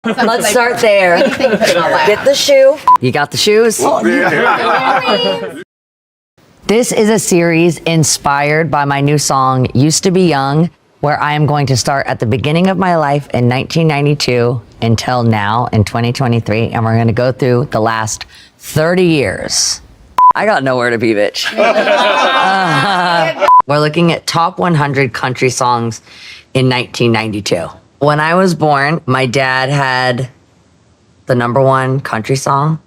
Let's start there. Get the shoe. You got the shoes? This is a series inspired by my new song, Used to Be Young, where I am going to start at the beginning of my life in 1992 until now in 2023, and we're going to go through the last 30 years. I got nowhere to be, bitch. We're looking at top 100 country songs in 1992. When I was born, my dad had the #1 country song.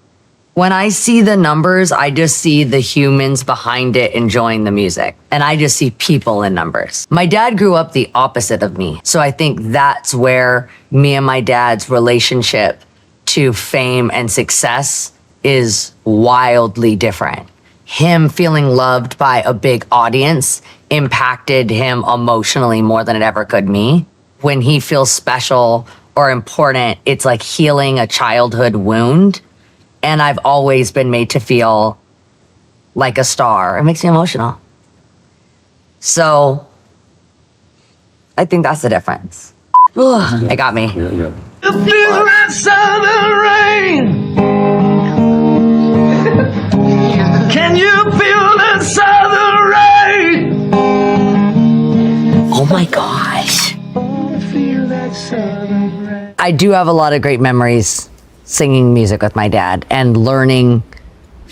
When I see the numbers, I just see the humans behind it enjoying the music. And I just see people in numbers. My dad grew up the opposite of me. So I think that's where me and my dad's relationship to fame and success is wildly different. Him feeling loved by a big audience impacted him emotionally more than it ever could me. When he feels special or important, it's like healing a childhood wound. And I've always been made to feel like a star. It makes me emotional. So I think that's the difference. It got me. You feel that southern rain. Can you feel that southern rain? Oh my gosh. I do have a lot of great memories singing music with my dad and learning,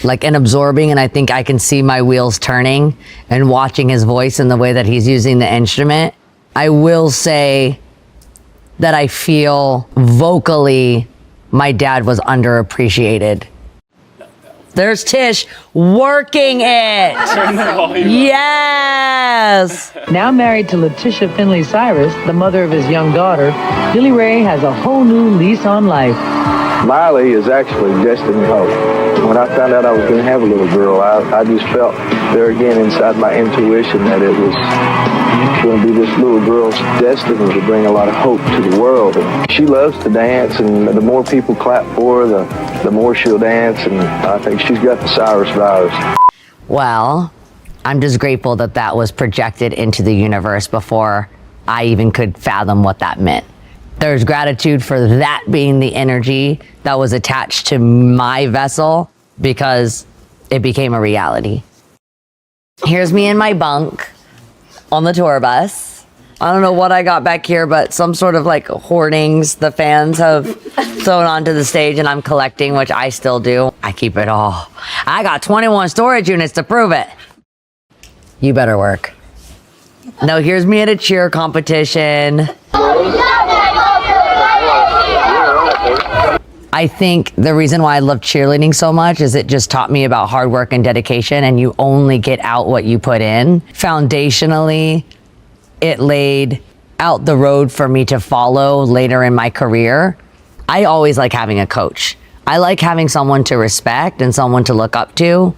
like, and absorbing, and I think I can see my wheels turning and watching his voice and the way that he's using the instrument. I will say that I feel vocally my dad was underappreciated. There's Tish working it. Yes. Now married to Letitia Finley Cyrus, the mother of his young daughter, Billy Ray has a whole new lease on life. Miley is actually destiny hope. When I found out I was going to have a little girl, I just felt there again inside my intuition that it was going to be this little girl's destiny to bring a lot of hope to the world. And she loves to dance, and the more people clap for her, the more she'll dance, and I think she's got the Cyrus virus. Well, I'm just grateful that that was projected into the universe before I even could fathom what that meant. There's gratitude for that being the energy that was attached to my vessel because it became a reality. Here's me in my bunk on the tour bus. I don't know what I got back here, but some sort of like hoardings the fans have thrown onto the stage, and I'm collecting, which I still do. I keep it all. I got 21 storage units to prove it. You better work. No, here's me at a cheer competition. I think the reason why I love cheerleading so much is it just taught me about hard work and dedication, and you only get out what you put in. Foundationally, it laid out the road for me to follow later in my career. I always like having a coach. I like having someone to respect and someone to look up to.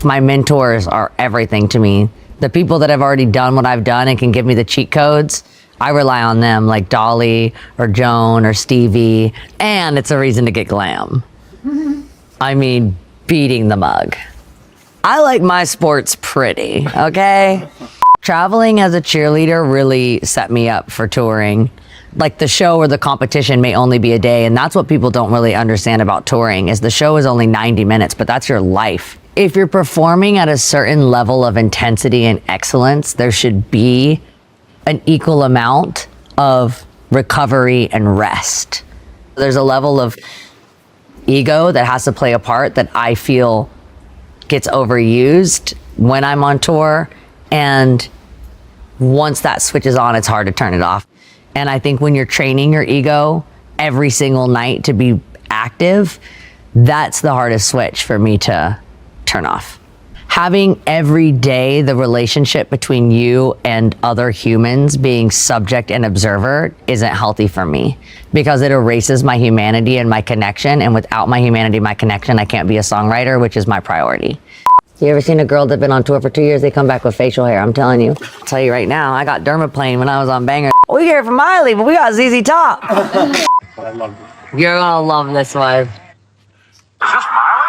My mentors are everything to me. The people that have already done what I've done and can give me the cheat codes, I rely on them, like Dolly or Joan or Stevie, and it's a reason to get glam. I mean, beating the mug. I like my sports pretty, okay? Traveling as a cheerleader really set me up for touring. Like the show or the competition may only be a day, and that's what people don't really understand about touring, is the show is only 90 minutes, but that's your life. If you're performing at a certain level of intensity and excellence, there should be an equal amount of recovery and rest. There's a level of ego that has to play a part that I feel gets overused when I'm on tour. And once that switches on, it's hard to turn it off. And I think when you're training your ego every single night to be active, that's the hardest switch for me to turn off. Having every day the relationship between you and other humans being subject and observer isn't healthy for me because it erases my humanity and my connection. And without my humanity, my connection, I can't be a songwriter, which is my priority. You ever seen a girl that's been on tour for 2 years? They come back with facial hair, I'm telling you. I'll tell you right now, I got dermaplane when I was on Banger. We hear it from Miley, but we got ZZ Top. I love it. You're gonna love this one. Is this Miley?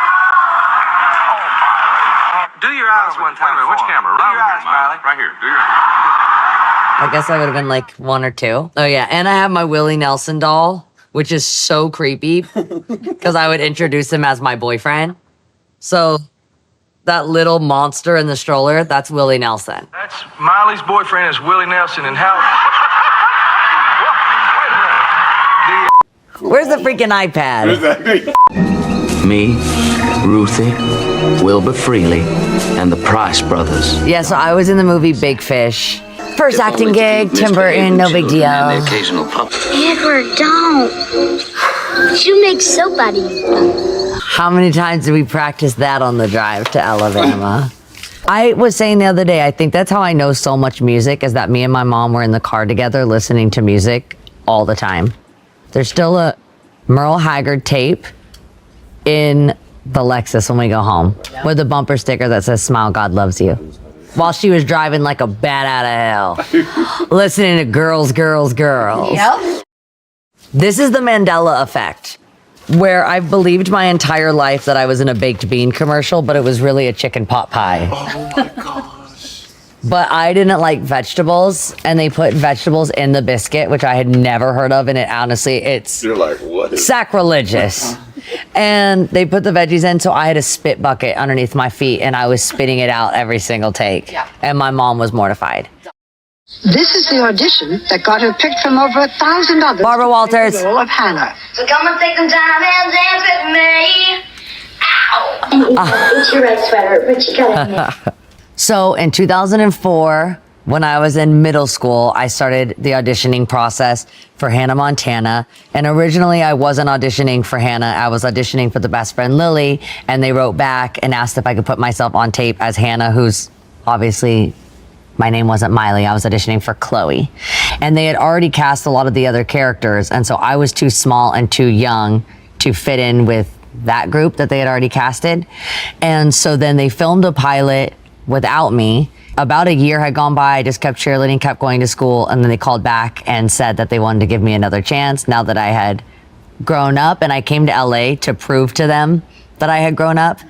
Do your eyes one time. Wait a minute, which camera? Do your eyes, Miley. Right here. Do your eyes. I guess I would have been like 1 or 2. Oh yeah, and I have my Willie Nelson doll, which is so creepy because I would introduce him as my boyfriend. So that little monster in the stroller, that's Willie Nelson. That's Miley's boyfriend is Willie Nelson, and how... Where's the freaking iPad? Me, Ruthie, Wilbur Freely, and the Price brothers. Yeah, so I was in the movie Big Fish. First acting gig, Tim Burton, no big deal. And the occasional pup. Edward, don't. You make soap out of you. How many times did we practice that on the drive to Alabama? I was saying the other day, I think that's how I know so much music, is that me and my mom were in the car together listening to music all the time. There's still a Merle Haggard tape in the Lexus when we go home with a bumper sticker that says "Smile, God loves you." While she was driving like a bat out of hell, listening to Girls, Girls, Girls. Yep. This is the Mandela effect, where I've believed my entire life that I was in a baked bean commercial, but it was really a chicken pot pie. Oh my gosh. But I didn't like vegetables, and they put vegetables in the biscuit, which I had never heard of, and it honestly, it's You're like, what is sacrilegious. And they put the veggies in, so I had a spit bucket underneath my feet, and I was spitting it out every single take. Yeah. And my mom was mortified. This is the audition that got her picked from over 1,000 others. Barbara Walters. The role of Hannah. So come and take some time and dance with me. Ow! And it's your red sweater, but you gotta So in 2004, when I was in middle school, I started the auditioning process for Hannah Montana. And originally I wasn't auditioning for Hannah. I was auditioning for the best friend Lily. And they wrote back and asked if I could put myself on tape as Hannah, who's obviously, my name wasn't Miley. I was auditioning for Chloe. And they had already cast a lot of the other characters. And so I was too small and too young to fit in with that group that they had already casted. And so then they filmed a pilot without me. About a year had gone by. I just kept cheerleading, kept going to school. And then they called back and said that they wanted to give me another chance now that I had grown up. And I came to LA to prove to them that I had grown up.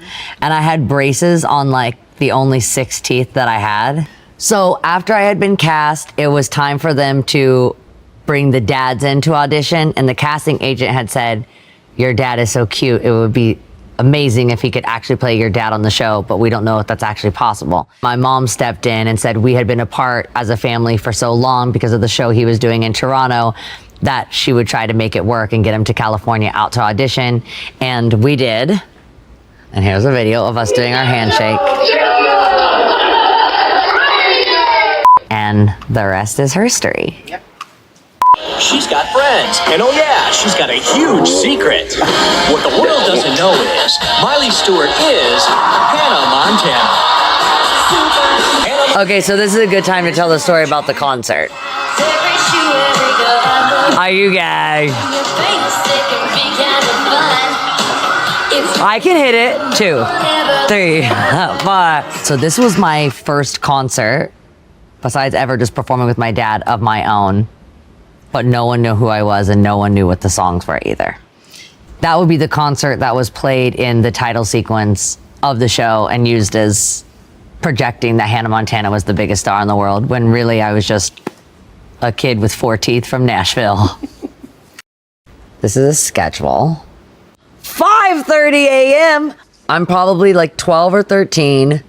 And I had braces on like the only 6 teeth that I had. So after I had been cast, it was time for them to bring the dads in to audition. And the casting agent had said, "Your dad is so cute. It would be amazing if he could actually play your dad on the show, but we don't know if that's actually possible." My mom stepped in and said we had been apart as a family for so long because of the show he was doing in Toronto that she would try to make it work and get him to California out to audition. And we did. And here's a video of us doing our handshake. And the rest is history. Yep. She's got friends, and oh yeah, she's got a huge secret. What the world doesn't know is Miley Stewart is Hannah Montana. Okay, so this is a good time to tell the story about the concert. Are you guys? I can hit it. 2, 3, 4. So this was my first concert, besides ever just performing with my dad, of my own. But no one knew who I was and no one knew what the songs were either. That would be the concert that was played in the title sequence of the show and used as projecting that Hannah Montana was the biggest star in the world, when really I was just a kid with 4 teeth from Nashville. This is a schedule. 5:30 a.m. I'm probably like 12 or 13.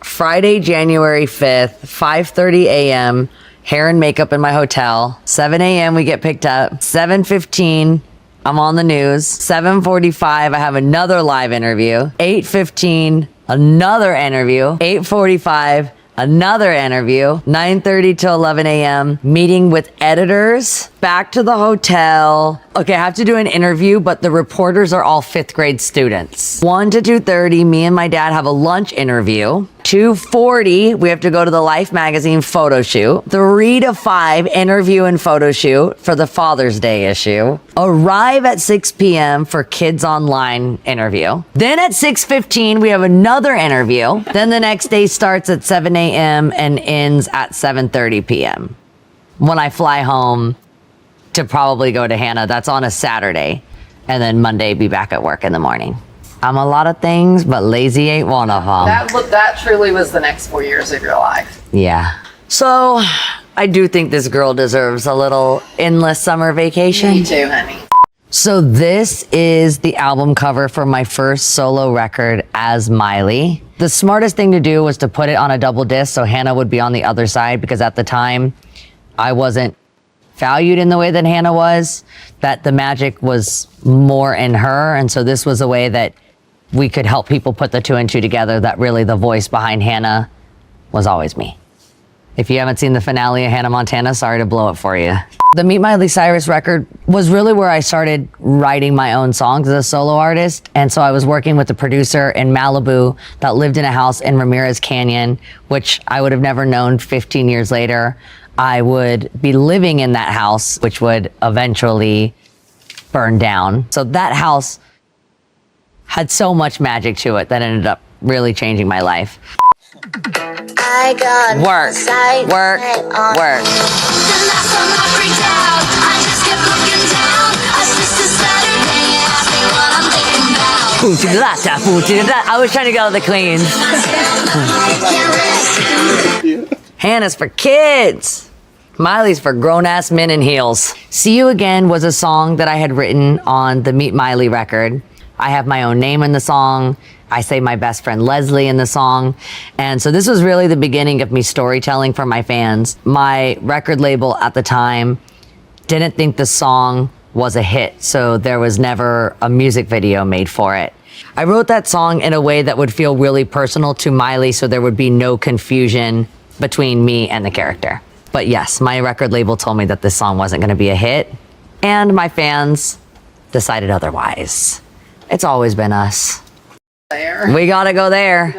Friday, January 5th, 5:30 a.m. Hair and makeup in my hotel. 7 a.m. we get picked up. 7:15, I'm on the news. 7:45, I have another live interview. 8:15, another interview. 8:45, another interview. 9:30 to 11 a.m. meeting with editors. Back to the hotel. Okay, I have to do an interview, but the reporters are all 5th grade students. 1 to 2:30, me and my dad have a lunch interview. 2:40, we have to go to the Life magazine photo shoot. 3 to 5, interview and photo shoot for the Father's Day issue. Arrive at 6 p.m. for Kids Online interview. Then at 6:15, we have another interview. Then the next day starts at 7 a.m. and ends at 7:30 p.m. when I fly home to probably go to Hannah. That's on a Saturday. And then Monday, be back at work in the morning. I'm a lot of things, but lazy ain't one of them. That truly was the next 4 years of your life. Yeah. So I do think this girl deserves a little endless summer vacation. Me too, honey. So this is the album cover for my first solo record as Miley. The smartest thing to do was to put it on a double disc so Hannah would be on the other side, because at the time I wasn't valued in the way that Hannah was, that the magic was more in her. And so this was a way that we could help people put the two and two together, that really the voice behind Hannah was always me. If you haven't seen the finale of Hannah Montana, sorry to blow it for you. The Meet Miley Cyrus record was really where I started writing my own songs as a solo artist. And so I was working with a producer in Malibu that lived in a house in Ramirez Canyon, which I would have never known 15 years later. I would be living in that house, which would eventually burn down. So that house had so much magic to it that ended up really changing my life. I got Work, work, work. I was trying to get all the cleans. Hannah's for kids. Miley's for grown-ass men in heels. See You Again was a song that I had written on the Meet Miley record. I have my own name in the song. I say my best friend Leslie in the song. And so this was really the beginning of me storytelling for my fans. My record label at the time didn't think the song was a hit, so there was never a music video made for it. I wrote that song in a way that would feel really personal to Miley, so there would be no confusion between me and the character. But yes, my record label told me that this song wasn't going to be a hit, and my fans decided otherwise. It's always been us. We gotta go there.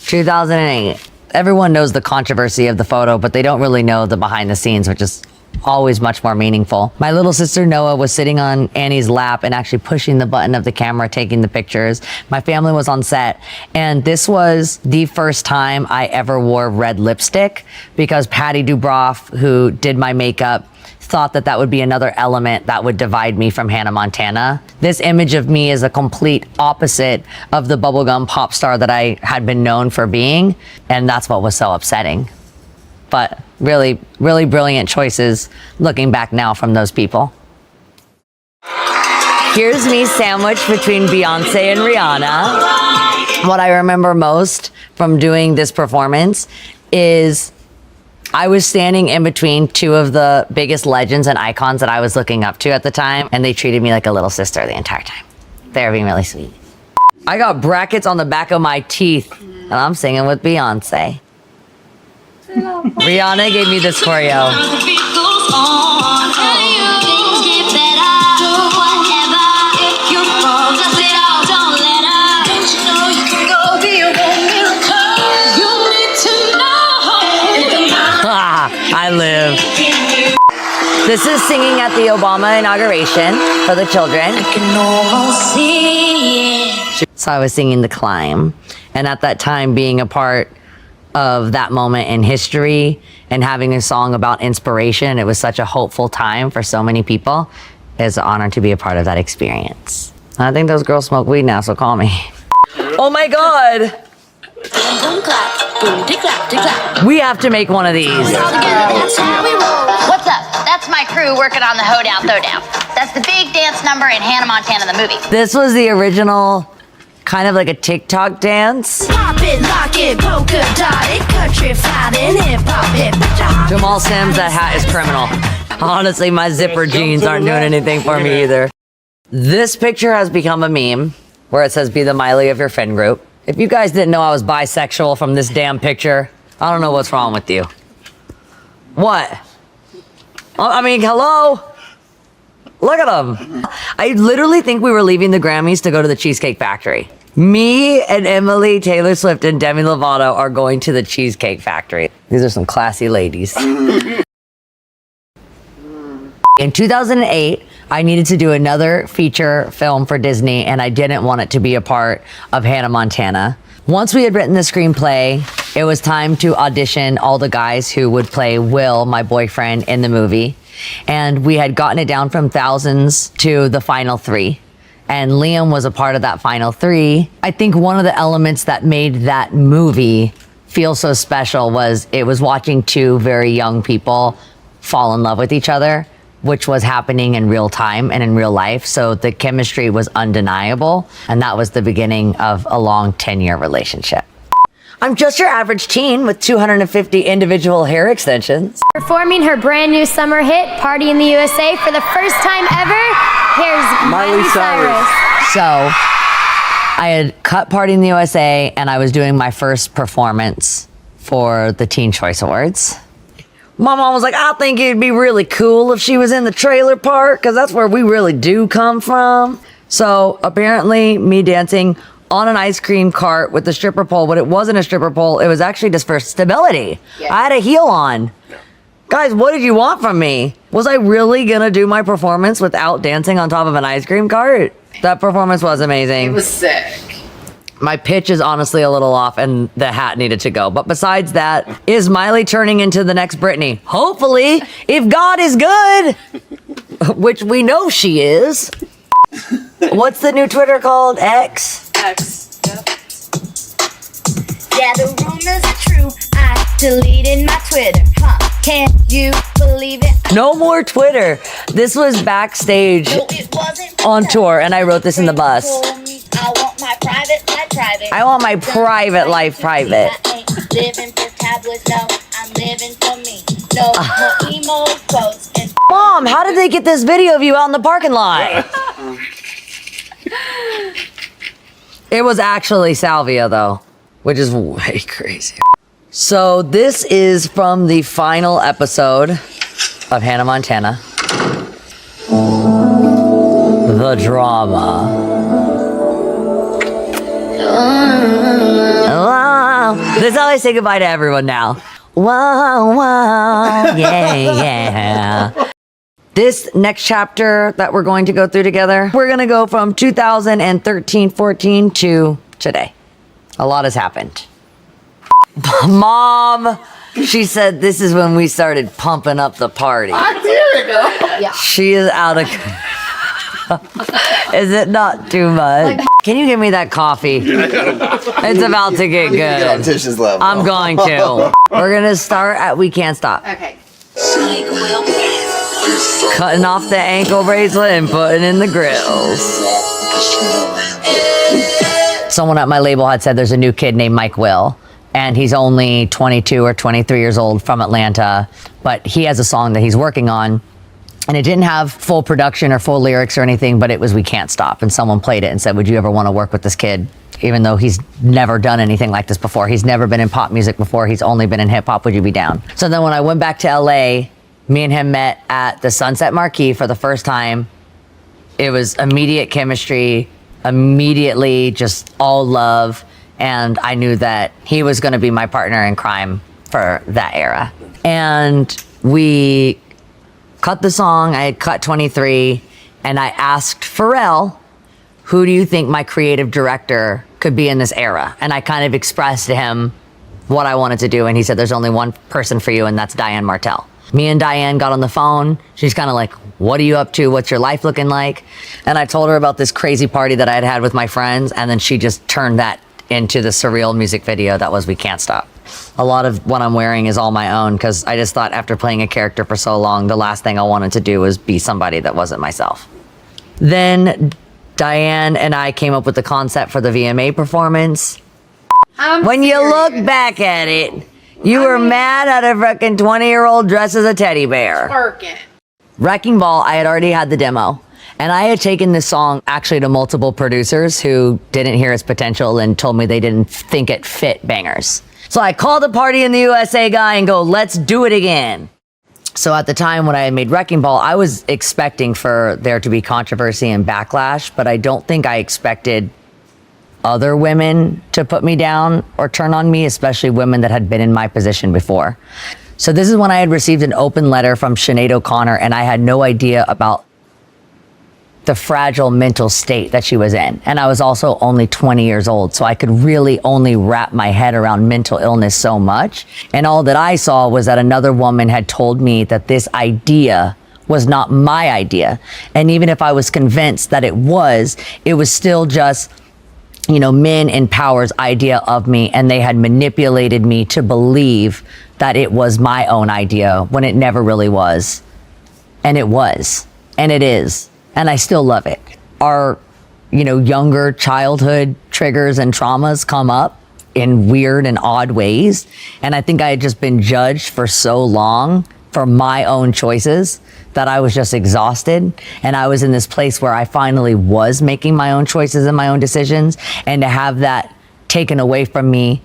2008. Everyone knows the controversy of the photo, but they don't really know the behind the scenes, which is always much more meaningful. My little sister Noah was sitting on Annie's lap and actually pushing the button of the camera, taking the pictures. My family was on set, and this was the first time I ever wore red lipstick, because Patty Dubroff, who did my makeup, thought that that would be another element that would divide me from Hannah Montana. This image of me is a complete opposite of the bubblegum pop star that I had been known for being, and that's what was so upsetting. But really, really brilliant choices looking back now from those people. Here's me sandwiched between Beyonce and Rihanna. What I remember most from doing this performance is I was standing in between two of the biggest legends and icons that I was looking up to at the time, and they treated me like a little sister the entire time. They were being really sweet. I got brackets on the back of my teeth, and I'm singing with Beyonce. Rihanna gave me this choreo. I live. This is singing at the Obama inauguration for the children. So I was singing The Climb. And at that time, being a part of that moment in history and having a song about inspiration, it was such a hopeful time for so many people. It's an honor to be a part of that experience. I think those girls smoke weed now, so call me. Oh my God. We have to make one of these. What's up? That's my crew working on the Hoedown Throwdown. That's the big dance number in Hannah Montana the movie. This was the original, kind of like a TikTok dance. Pop it, lock it, polka dotted, country flatting, hip hop it. Jamal Sims, that hat is criminal. Honestly, my zipper jeans aren't doing anything for me either. This picture has become a meme where it says, be the Miley of your friend group. If you guys didn't know I was bisexual from this damn picture, I don't know what's wrong with you. What? I mean, hello? Look at them. I literally think we were leaving the Grammys to go to the Cheesecake Factory. Me and Emily, Taylor Swift, and Demi Lovato are going to the Cheesecake Factory. These are some classy ladies. In 2008, I needed to do another feature film for Disney, and I didn't want it to be a part of Hannah Montana. Once we had written the screenplay, it was time to audition all the guys who would play Will, my boyfriend, in the movie. And we had gotten it down from thousands to the final 3. And Liam was a part of that final 3. I think one of the elements that made that movie feel so special was it was watching two very young people fall in love with each other, which was happening in real time and in real life. So the chemistry was undeniable. And that was the beginning of a long 10-year relationship. I'm just your average teen with 250 individual hair extensions. Performing her brand new summer hit, Party in the USA, for the first time ever, here's Miley Cyrus. So I had cut Party in the USA and I was doing my first performance for the Teen Choice Awards. My mom was like, I think it'd be really cool if she was in the trailer park because that's where we really do come from. So apparently me dancing on an ice cream cart with the stripper pole, but it wasn't a stripper pole. It was actually just for stability. Yeah. I had a heel on. Yeah. Guys, what did you want from me? Was I really gonna do my performance without dancing on top of an ice cream cart? That performance was amazing. It was sick. My pitch is honestly a little off and the hat needed to go. But besides that, is Miley turning into the next Brittany? Hopefully, if God is good, which we know she is. What's the new Twitter called? X? X. Yep. Yeah, the rumors are true. I deleted my Twitter. Can you believe it? No more Twitter. This was backstage on tour, and I wrote this in the bus. I want my private life private. I want my private life private. I ain't living for tablets, no. I'm living for me. No more emo quotes. Mom, how did they get this video of you out in the parking lot? It was actually salvia, though, which is way crazy. So this is from the final episode of Hannah Montana. The drama. Wow. This is how I say goodbye to everyone now. Wow, wow, yeah, yeah. This next chapter that we're going to go through together, we're going to go from 2013-14 to today. A lot has happened. Mom, she said this is when we started pumping up the party. Here we go. Yeah. She is out of... Is it not too much? Can you give me that coffee? It's about to get good. Tish's level. I'm going to. We're going to start at We Can't Stop. Okay. Cutting off the ankle bracelet and putting in the grills. Someone at my label had said there's a new kid named Mike Will, and he's only 22 or 23 years old from Atlanta, but he has a song that he's working on, and it didn't have full production or full lyrics or anything, but it was We Can't Stop, and someone played it and said, would you ever want to work with this kid? Even though he's never done anything like this before. He's never been in pop music before. He's only been in hip hop. Would you be down? So then when I went back to LA, me and him met at the Sunset Marquee for the first time. It was immediate chemistry, immediately just all love. And I knew that he was going to be my partner in crime for that era. And we cut the song. I had cut 23 and I asked Pharrell, who do you think my creative director could be in this era? And I kind of expressed to him what I wanted to do. And he said, there's only one person for you, and that's Diane Martell. Me and Diane got on the phone. She's kind of like, what are you up to? What's your life looking like? And I told her about this crazy party that I had had with my friends. And then she just turned that into the surreal music video that was We Can't Stop. A lot of what I'm wearing is all my own because I just thought after playing a character for so long, the last thing I wanted to do was be somebody that wasn't myself. Then Diane and I came up with the concept for the VMA performance. When you look back at it, you were mad at a freaking 20-year-old dressed as a teddy bear. Working. Wrecking Ball, I had already had the demo. And I had taken this song actually to multiple producers who didn't hear its potential and told me they didn't think it fit bangers. So I called the Party in the USA guy and go, let's do it again. So at the time when I had made Wrecking Ball, I was expecting for there to be controversy and backlash, but I don't think I expected other women to put me down or turn on me, especially women that had been in my position before. So this is when I had received an open letter from Sinead O'Connor, and I had no idea about the fragile mental state that she was in. And I was also only 20 years old, so I could really only wrap my head around mental illness so much. And all that I saw was that another woman had told me that this idea was not my idea. And even if I was convinced that it was still just Min and Power's idea of me, and they had manipulated me to believe that it was my own idea when it never really was. And it was, and it is, and I still love it. Our, younger childhood triggers and traumas come up in weird and odd ways. And I think I had just been judged for so long for my own choices that I was just exhausted. And I was in this place where I finally was making my own choices and my own decisions. And to have that taken away from me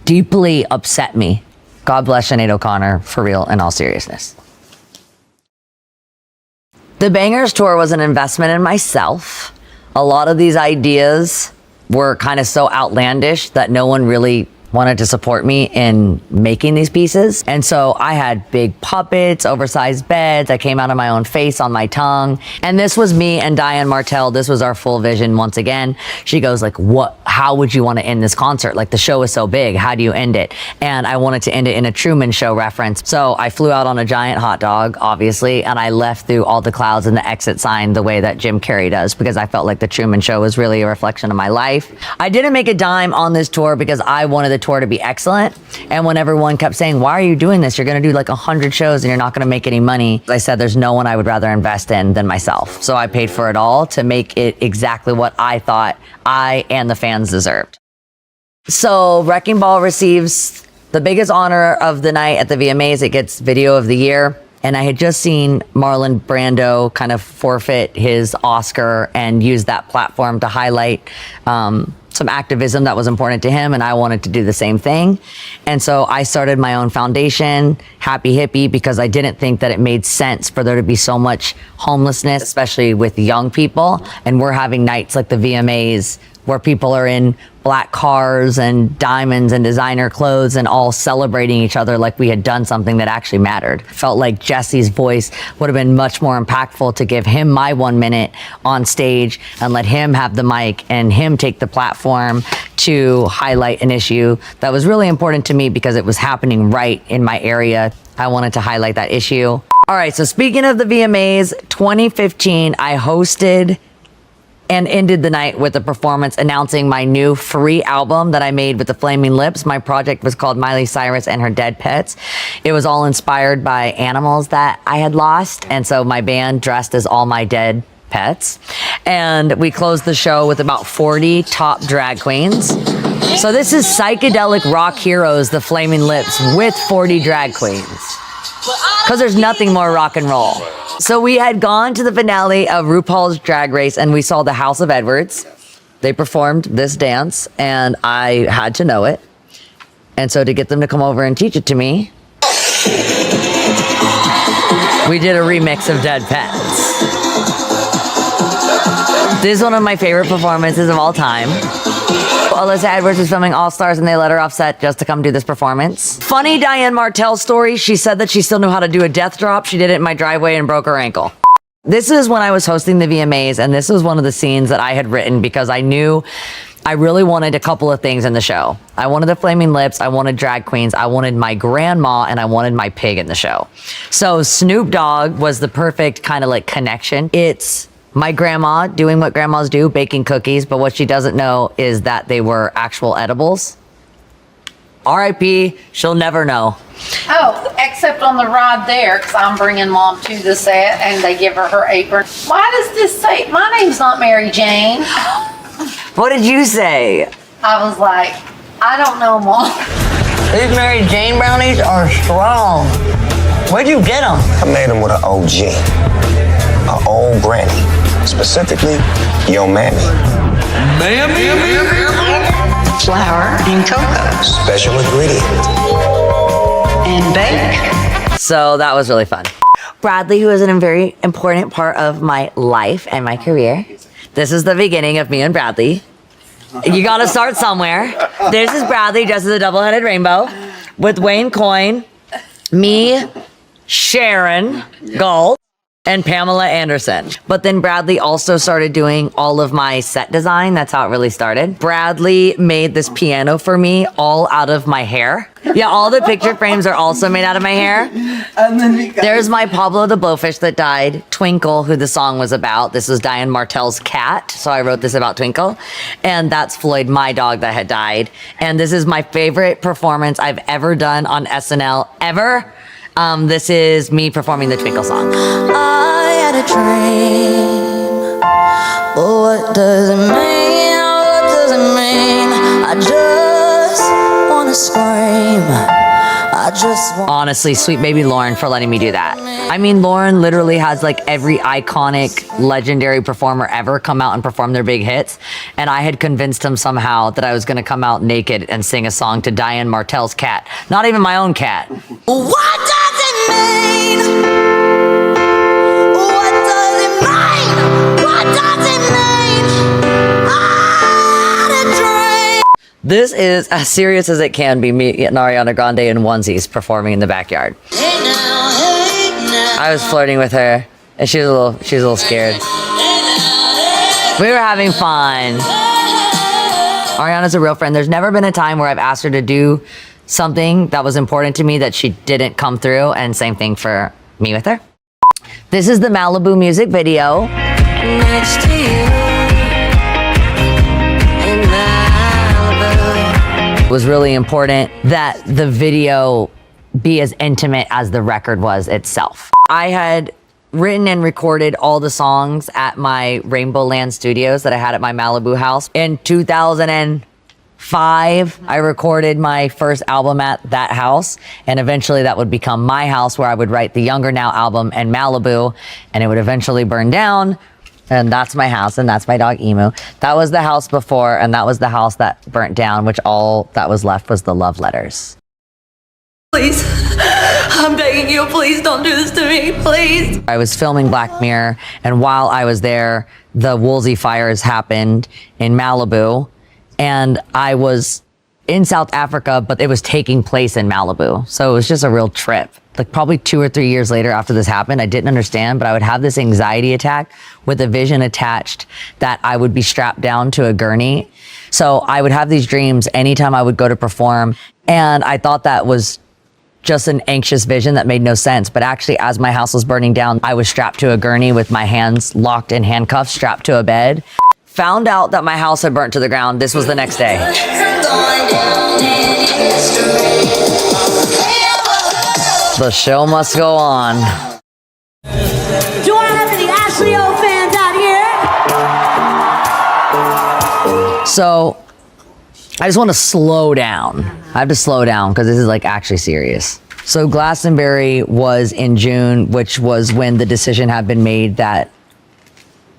deeply upset me. God bless Sinead O'Connor, for real, in all seriousness. The Bangers Tour was an investment in myself. A lot of these ideas were kind of so outlandish that no one really wanted to support me in making these pieces. And so I had big puppets, oversized beds. I came out of my own face on my tongue. And this was me and Diane Martel. This was our full vision once again. She goes like, how would you want to end this concert? Like, the show is so big. How do you end it? And I wanted to end it in a Truman Show reference. So I flew out on a giant hot dog, obviously, and I left through all the clouds and the exit sign the way that Jim Carrey does, because I felt like the Truman Show was really a reflection of my life. I didn't make a dime on this tour because I wanted the tour to be excellent. And when everyone kept saying, why are you doing this? You're going to do like 100 shows and you're not going to make any money. I said, there's no one I would rather invest in than myself. So I paid for it all to make it exactly what I thought I and the fans deserved. So Wrecking Ball receives the biggest honor of the night at the VMAs. It gets Video of the Year. And I had just seen Marlon Brando kind of forfeit his Oscar and use that platform to highlight some activism that was important to him, and I wanted to do the same thing. And so I started my own foundation, Happy Hippie, because I didn't think that it made sense for there to be so much homelessness, especially with young people. And we're having nights like the VMAs where people are in black cars and diamonds and designer clothes and all celebrating each other like we had done something that actually mattered. Felt like Jesse's voice would have been much more impactful to give him my 1 minute on stage and let him have the mic and him take the platform to highlight an issue that was really important to me because it was happening right in my area. I wanted to highlight that issue. All right, so speaking of the VMAs, 2015, I hosted and ended the night with a performance announcing my new free album that I made with the Flaming Lips. My project was called Miley Cyrus and Her Dead Pets. It was all inspired by animals that I had lost. And so my band dressed as all my dead pets. And we closed the show with about 40 top drag queens. So this is psychedelic rock heroes, the Flaming Lips, with 40 drag queens. Because there's nothing more rock and roll. So we had gone to the finale of RuPaul's Drag Race and we saw the House of Edwards. They performed this dance and I had to know it. And so to get them to come over and teach it to me, we did a remix of Dead Pets. This is one of my favorite performances of all time. Alyssa Edwards was filming All Stars and they let her off set just to come do this performance. Funny Diane Martel story, she said that she still knew how to do a death drop. She did it in my driveway and broke her ankle. This is when I was hosting the VMAs and this was one of the scenes that I had written because I knew I really wanted a couple of things in the show. I wanted the Flaming Lips, I wanted drag queens, I wanted my grandma, and I wanted my pig in the show. So Snoop Dogg was the perfect kind of like connection. It's my grandma doing what grandmas do, baking cookies, but what she doesn't know is that they were actual edibles. R.I.P., she'll never know. Oh, except on the ride there, because I'm bringing Mom to the set, and they give her her apron. Why does this say, my name's not Mary Jane? What did you say? I was like, I don't know, Mom. These Mary Jane brownies are strong. Where'd you get them? I made them with an OG, an old granny. Specifically, your mammy. Flour and cocoa. Special ingredient. And bake. So that was really fun. Bradley, who is a very important part of my life and my career. This is the beginning of me and Bradley. You gotta start somewhere. This is Bradley dressed as a double-headed rainbow with Wayne Coyne, me, Sharon Galt, and Pamela Anderson. But then Bradley also started doing all of my set design. That's how it really started. Bradley made this piano for me all out of my hair. Yeah, all the picture frames are also made out of my hair. There's my Pablo the Blowfish that died, Twinkle, who the song was about. This was Diane Martell's cat, so I wrote this about Twinkle. And that's Floyd, my dog that had died. And this is my favorite performance I've ever done on SNL, ever. This is me performing the Twinkle song. I had a dream, but what does it mean? What does it mean? I just want to scream. Honestly, sweet baby Lauren for letting me do that. I mean, Lauren literally has like every iconic, legendary performer ever come out and perform their big hits. And I had convinced him somehow that I was going to come out naked and sing a song to Diane Martell's cat. Not even my own cat. What does it mean? What does it mean? What does it mean? This is as serious as it can be, me and Ariana Grande in onesies performing in the backyard. I was flirting with her, and she was a little scared. We were having fun. Ariana's a real friend. There's never been a time where I've asked her to do something that was important to me that she didn't come through, and same thing for me with her. This is the Malibu music video. Next to you. It was really important that the video be as intimate as the record was itself. I had written and recorded all the songs at my Rainbow Land studios that I had at my Malibu house. In 2005, I recorded my first album at that house, and eventually that would become my house where I would write the Younger Now album and Malibu, and it would eventually burn down. And that's my house, and that's my dog Emu. That was the house before, and that was the house that burnt down, which all that was left was the love letters. Please, I'm begging you, please don't do this to me, please. I was filming Black Mirror, and while I was there, the Woolsey fires happened in Malibu, and I was in South Africa, but it was taking place in Malibu. So it was just a real trip. Like probably 2 or 3 years later after this happened, I didn't understand, but I would have this anxiety attack with a vision attached that I would be strapped down to a gurney. So I would have these dreams anytime I would go to perform. And I thought that was just an anxious vision that made no sense. But actually, as my house was burning down, I was strapped to a gurney with my hands locked in handcuffs, strapped to a bed. Found out that my house had burnt to the ground. This was the next day. The show must go on. Do I have any Ashley O fans out here? So, I just want to slow down. I have to slow down because this is like actually serious. So Glastonbury was in June, which was when the decision had been made that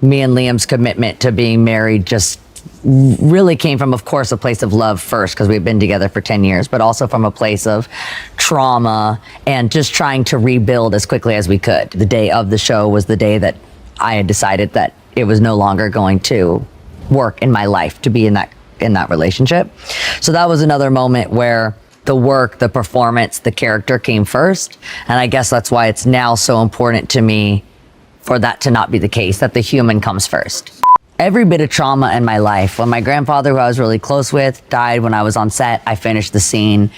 me and Liam's commitment to being married just really came from, of course, a place of love first, because we've been together for 10 years, but also from a place of trauma and just trying to rebuild as quickly as we could. The day of the show was the day that I had decided that it was no longer going to work in my life to be in that relationship. So that was another moment where the work, the performance, the character came first. And I guess that's why it's now so important to me for that to not be the case, that the human comes first. Every bit of trauma in my life, when my grandfather, who I was really close with, died when I was on set, I finished the scene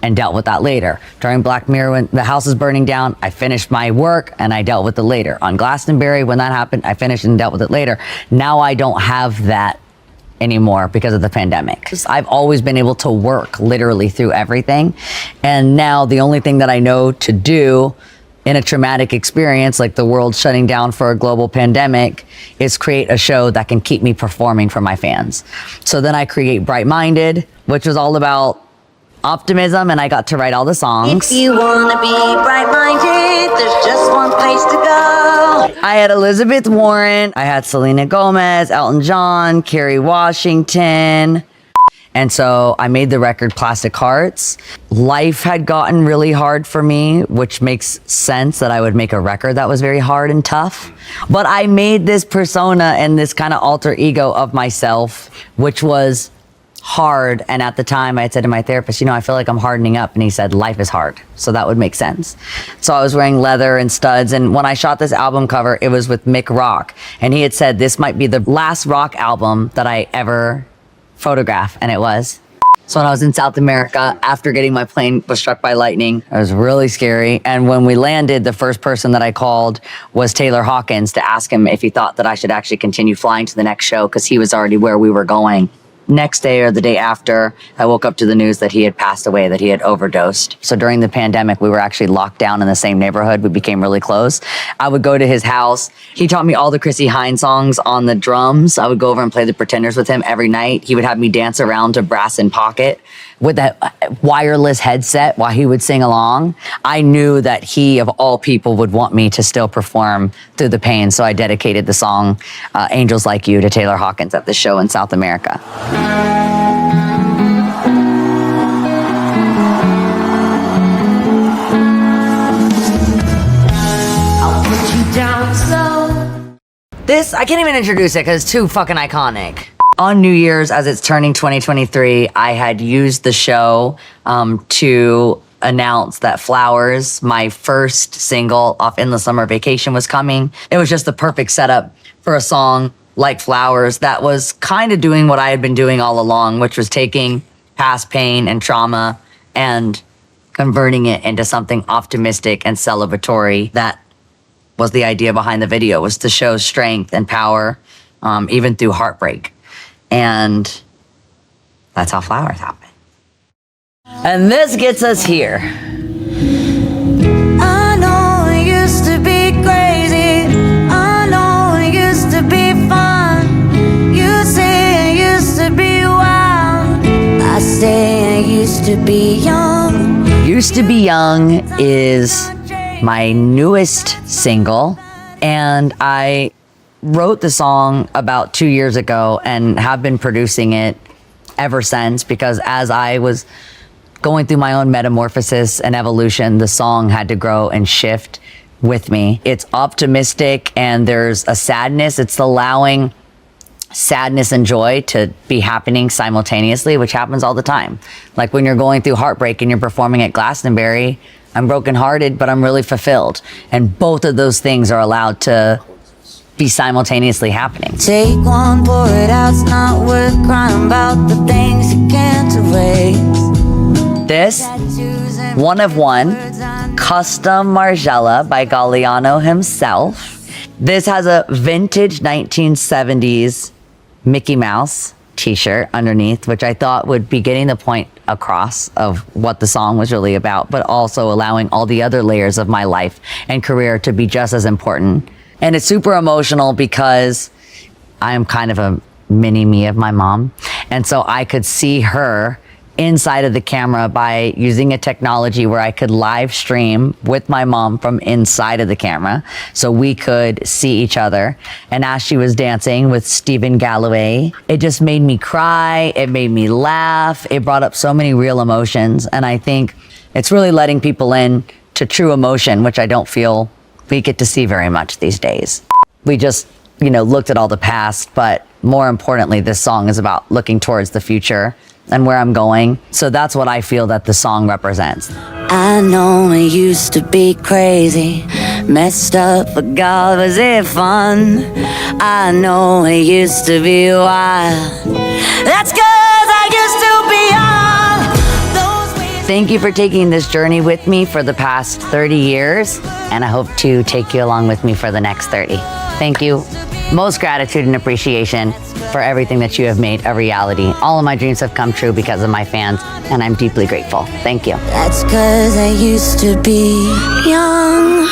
and dealt with that later. During Black Mirror, when the house is burning down, I finished my work and I dealt with it later. On Glastonbury, when that happened, I finished and dealt with it later. Now I don't have that anymore because of the pandemic. I've always been able to work literally through everything. And now the only thing that I know to do in a traumatic experience like the world shutting down for a global pandemic is create a show that can keep me performing for my fans. So then I create Bright Minded, which was all about optimism, and I got to write all the songs. If you wanna be bright-minded, there's just one place to go. I had Elizabeth Warren, I had Selena Gomez, Elton John, Kerry Washington. And so I made the record Plastic Hearts. Life had gotten really hard for me, which makes sense that I would make a record that was very hard and tough. But I made this persona and this kind of alter ego of myself, which was hard. And at the time I had said to my therapist, I feel like I'm hardening up. And he said, life is hard. So that would make sense. So I was wearing leather and studs. And when I shot this album cover, it was with Mick Rock. And he had said, this might be the last rock album that I ever photograph. And it was. So when I was in South America, after getting my plane was struck by lightning, it was really scary. And when we landed, the first person that I called was Taylor Hawkins to ask him if he thought that I should actually continue flying to the next show because he was already where we were going. Next day or the day after, I woke up to the news that he had passed away, that he had overdosed. So during the pandemic, we were actually locked down in the same neighborhood. We became really close. I would go to his house. He taught me all the Chrissie Hynde songs on the drums. I would go over and play the Pretenders with him every night. He would have me dance around to Brass in Pocket with that wireless headset while he would sing along. I knew that he, of all people, would want me to still perform through the pain. So I dedicated the song Angels Like You to Taylor Hawkins at the show in South America. I'll put you down slow. This, I can't even introduce it because it's too fucking iconic. On New Year's, as it's turning 2023, I had used the show to announce that Flowers, my first single off Endless Summer Vacation, was coming. It was just the perfect setup for a song like Flowers that was kind of doing what I had been doing all along, which was taking past pain and trauma and converting it into something optimistic and celebratory. That was the idea behind the video, was to show strength and power, even through heartbreak. And that's how Flowers happened. And this gets us here. I know it used to be crazy. I know it used to be fun. You say it used to be wild. I say I used to be young. Used to Be Young is my newest single. And I wrote the song about 2 years ago and have been producing it ever since, because as I was going through my own metamorphosis and evolution, the song had to grow and shift with me. It's optimistic and there's a sadness. It's allowing sadness and joy to be happening simultaneously, which happens all the time. Like when you're going through heartbreak and you're performing at Glastonbury, I'm brokenhearted, but I'm really fulfilled. And both of those things are allowed to be simultaneously happening. Take one, pour it out. It's not worth crying about the things you can't erase. This, One of One, custom Margiela by Galliano himself. This has a vintage 1970s Mickey Mouse t-shirt underneath, which I thought would be getting the point across of what the song was really about, but also allowing all the other layers of my life and career to be just as important. And it's super emotional because I am kind of a mini me of my mom. And so I could see her inside of the camera by using a technology where I could live stream with my mom from inside of the camera so we could see each other. And as she was dancing with Stephen Galloway, it just made me cry. It made me laugh. It brought up so many real emotions. And I think it's really letting people in to true emotion, which I don't feel we get to see very much these days. We just, looked at all the past, but more importantly, this song is about looking towards the future and where I'm going. So that's what I feel that the song represents. I know it used to be crazy, messed up, but God, was it fun? I know it used to be wild. That's 'cause I used to be young. Thank you for taking this journey with me for the past 30 years, and I hope to take you along with me for the next 30. Thank you. Most gratitude and appreciation for everything that you have made a reality. All of my dreams have come true because of my fans, and I'm deeply grateful. Thank you. That's 'cause I used to be young.